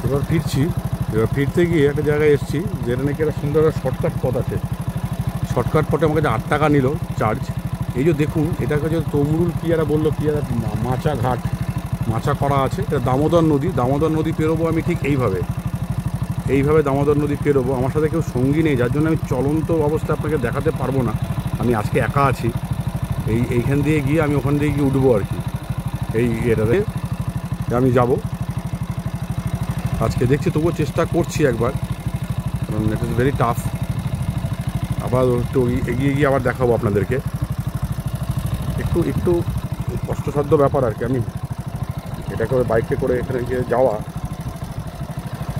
এবার ফিরছি। এবার ফিরতে গিয়ে একটা জায়গায় এসেছি যেটা নাকি একটা সুন্দর একটা শর্টকাট পথ আছে। শর্টকাট পথে আমার কাছে 8 টাকা নিল চার্জ। এই যে দেখুন, এটাকে যে তমরুল কি এরা বললো, কি এরা মাচা ঘাট, মাচা করা আছে। এটা দামোদর নদী। দামোদর নদী পেরোবো আমি ঠিক এইভাবে দামোদর নদী পেরোবো। আমার সাথে কেউ সঙ্গী নেই, যার জন্য আমি চলন্ত অবস্থা আপনাকে দেখাতে পারবো না। আমি আজকে একা আছি। এইখান দিয়ে গিয়ে আমি ওখান দিয়ে গিয়ে উঠবো আর কি। এটাতে আমি যাব আজকে। দেখছি, তবুও চেষ্টা করছি একবার, কারণ ইট ইজ ভেরি টাফ। আবার একটু এগিয়ে গিয়ে আবার দেখাবো আপনাদেরকে। একটু কষ্টসাধ্য ব্যাপার আর কি। আমি এটা করে বাইকে করে এখানে গিয়ে যাওয়া,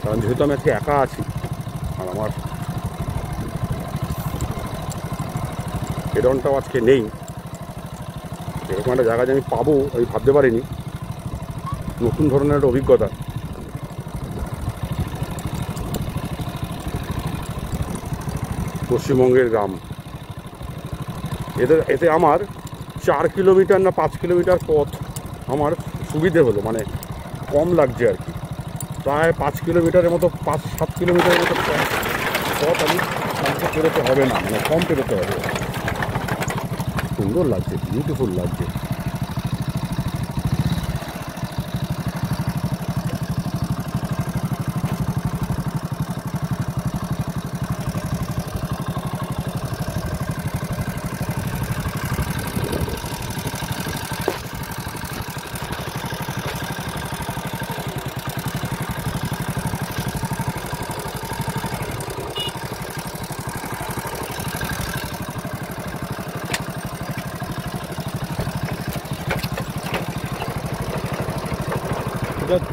কারণ যেহেতু আমি আজকে একা আছি আর আমার হেডনটাও আজকে নেই। এরকম একটা জায়গা যে আমি পাবো আমি ভাবতে পারিনি। নতুন ধরনের একটা অভিজ্ঞতা। পশ্চিমবঙ্গের গ্রাম, এতে আমার 4 কিলোমিটার না 5 কিলোমিটার পথ আমার সুবিধে হলো, মানে কম লাগছে আর কি। প্রায় 5 কিলোমিটারের মতো, 5-7 কিলোমিটারের মতো পথ আমি আমাকে পেরোতে হবে না, মানে কম পেরোতে হবে। সুন্দর লাগছে, বিউটিফুল লাগছে।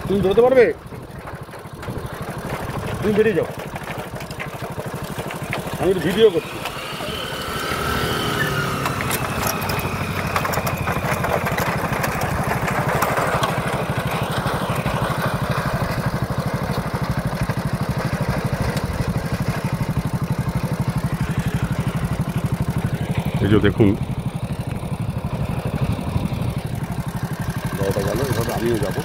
তুমি ধরতে পারবে? তুমি বেরিয়ে যাও, আমি একটু ভিডিও করছি। এই যে দেখুন, গাড়িটা গেল, এভাবে আমিও যাবো।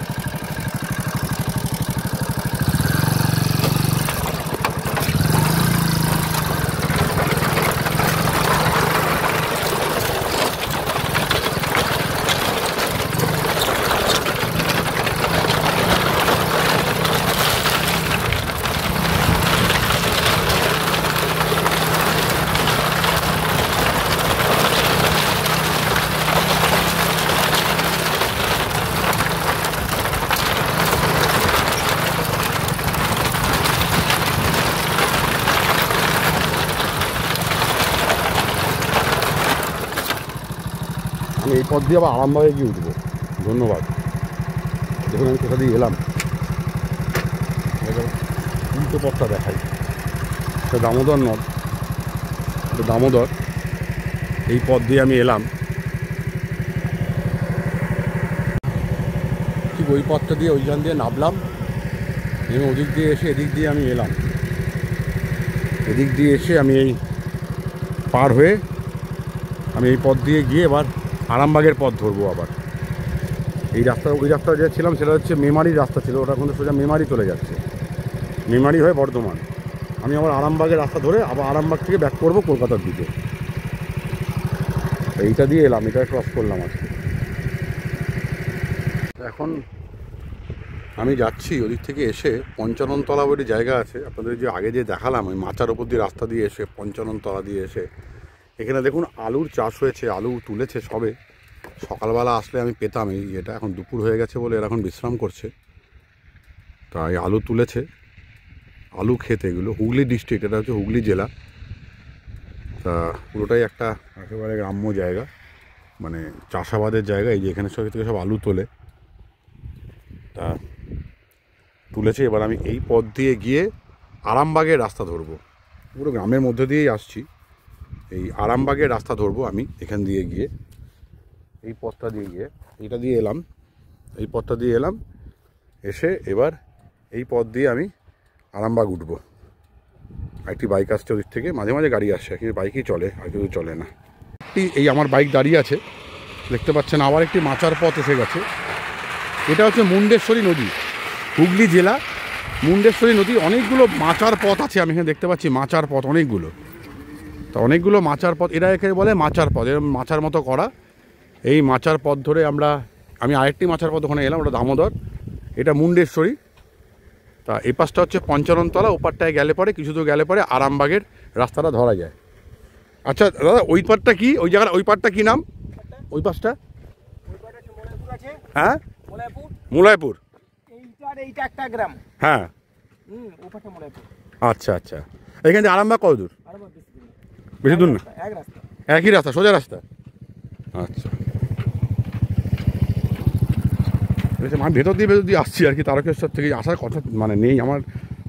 আমি এই পথ দিয়ে আবার আরামবাগে গিয়ে উঠবো। ধন্যবাদ। দেখুন আমি কোথা দিয়ে এলাম, উল্টো পথটা দেখাই। এটা দামোদর নদ, এটা দামোদর। এই পথ দিয়ে আমি এলাম, ঠিক ওই পথটা দিয়ে ওইখান দিয়ে নামলাম এবং ওদিক দিয়ে এসে এদিক দিয়ে আমি এলাম। এদিক দিয়ে এসে আমি এই পার হয়ে আমি এই পথ দিয়ে গিয়ে এবার আরামবাগের পথ ধরবো আবার। ওই রাস্তা যে ছিলাম সেটা হচ্ছে মেমারির রাস্তা ছিল, ওটা কিন্তু সোজা মেমারি চলে যাচ্ছে, মেমারি হয়ে বর্ধমান। আমি আবার আরামবাগের রাস্তা ধরে আবার আরামবাগ থেকে ব্যাক করবো কলকাতার দিকে। এইটা দিয়ে এলাম, এটা ক্রস করলাম আজকে। এখন আমি যাচ্ছি ওদিক থেকে এসে পঞ্চাননতলা বলে জায়গা আছে, আপনাদের যে আগে যে দেখালাম ওই মাচার ওপর দিয়ে রাস্তা দিয়ে এসে পঞ্চাননতলা দিয়ে এসে এখানে দেখুন আলুর চাষ হয়েছে, আলু তুলেছে সবে। সকালবেলা আসলে আমি পেতাম এই এটা, এখন দুপুর হয়ে গেছে বলে এরা এখন বিশ্রাম করছে। তাই আলু তুলেছে, আলু ক্ষেত এগুলো। হুগলি ডিস্ট্রিক্ট, এটা হচ্ছে হুগলি জেলা। তা পুরোটাই একটা একেবারে গ্রাম্য জায়গা, মানে চাষাবাদের জায়গা। এই যে এখানে সব থেকে সব আলু তোলে, তা তুলেছে। এবার আমি এই পথ দিয়ে গিয়ে আরামবাগের রাস্তা ধরবো। পুরো গ্রামের মধ্যে দিয়েই আসছি, এই আরামবাগের রাস্তা ধরবো আমি। এখান দিয়ে গিয়ে এই পথটা দিয়ে গিয়ে এইটা দিয়ে এলাম, এই পথটা দিয়ে এলাম, এসে এবার এই পথ দিয়ে আমি আরামবাগ উঠবো। একটি বাইক আসছে ওদিক থেকে, মাঝে মাঝে গাড়ি আসছে, কিন্তু বাইকই চলে, আর কিছু চলে না। এই আমার বাইক দাঁড়িয়ে আছে, দেখতে পাচ্ছেন। আবার একটি মাচার পথ এসে গেছে। এটা হচ্ছে মুন্ডেশ্বরী নদী, হুগলি জেলা মুন্ডেশ্বরী নদী অনেকগুলো মাচার পথ আছে, আমি এখানে দেখতে পাচ্ছি মাচার পথ অনেকগুলো। তা অনেকগুলো মাচার পথ, এরা এখানে বলে মাচার পথ, এরকম মাচার মতো করা। এই মাচার পথ ধরে আমি আরেকটি মাচার পথ ওখানে এলাম, ওটা দামোদর, এটা মুন্ডেশ্বরী। তা এই পাশটা হচ্ছে পঞ্চাননতলা, ওপারটায় গেলে পরে কিছু দূর গেলে পরে আরামবাগের রাস্তাটা ধরা যায়। আচ্ছা দাদা, ওই পারটা কি, ওই জায়গাটা ওই পারটা কি নাম, ওই পাশটা? হ্যাঁ, মুলায়পুর। এইটা একটা গ্রাম। হ্যাঁ, ওপারটা মুলায়পুর। আচ্ছা আচ্ছা, এখান থেকে আরামবাগ কত দূর? বেশি দূর না, এক রাস্তা, একই রাস্তা, সোজা রাস্তা। আচ্ছা, আমি ভেতর দিয়ে আসছি আর কি, তারকেশ্বর থেকে আসার কথা মানে নেই আমার।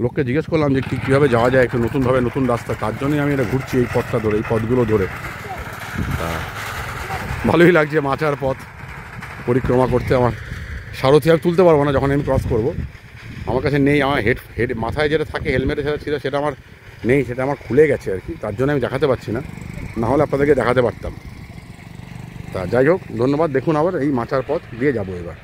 লোককে জিজ্ঞেস করলাম যে কীভাবে যাওয়া যায় একটু নতুনভাবে, নতুন রাস্তা, তার জন্যই আমি এটা ঘুরছি এই পথটা ধরে, এই পথগুলো ধরে। তা ভালোই লাগছে, মাচার পথ পরিক্রমা করতে। আমার সারথি আমি তুলতে পারবো না যখন আমি ক্রস করব, আমার কাছে নেই। আমার হেড মাথায় যেটা থাকে হেলমেটে সেটা ছিল, সেটা আমার নেই, সেটা আমার খুলে গেছে আর কি, তার জন্য আমি দেখাতে পারছি না, নাহলে আপনাদেরকে দেখাতে পারতাম। তা যাই হোক, ধন্যবাদ। দেখুন আবার এই মাচার পথ দিয়ে যাবো এবার।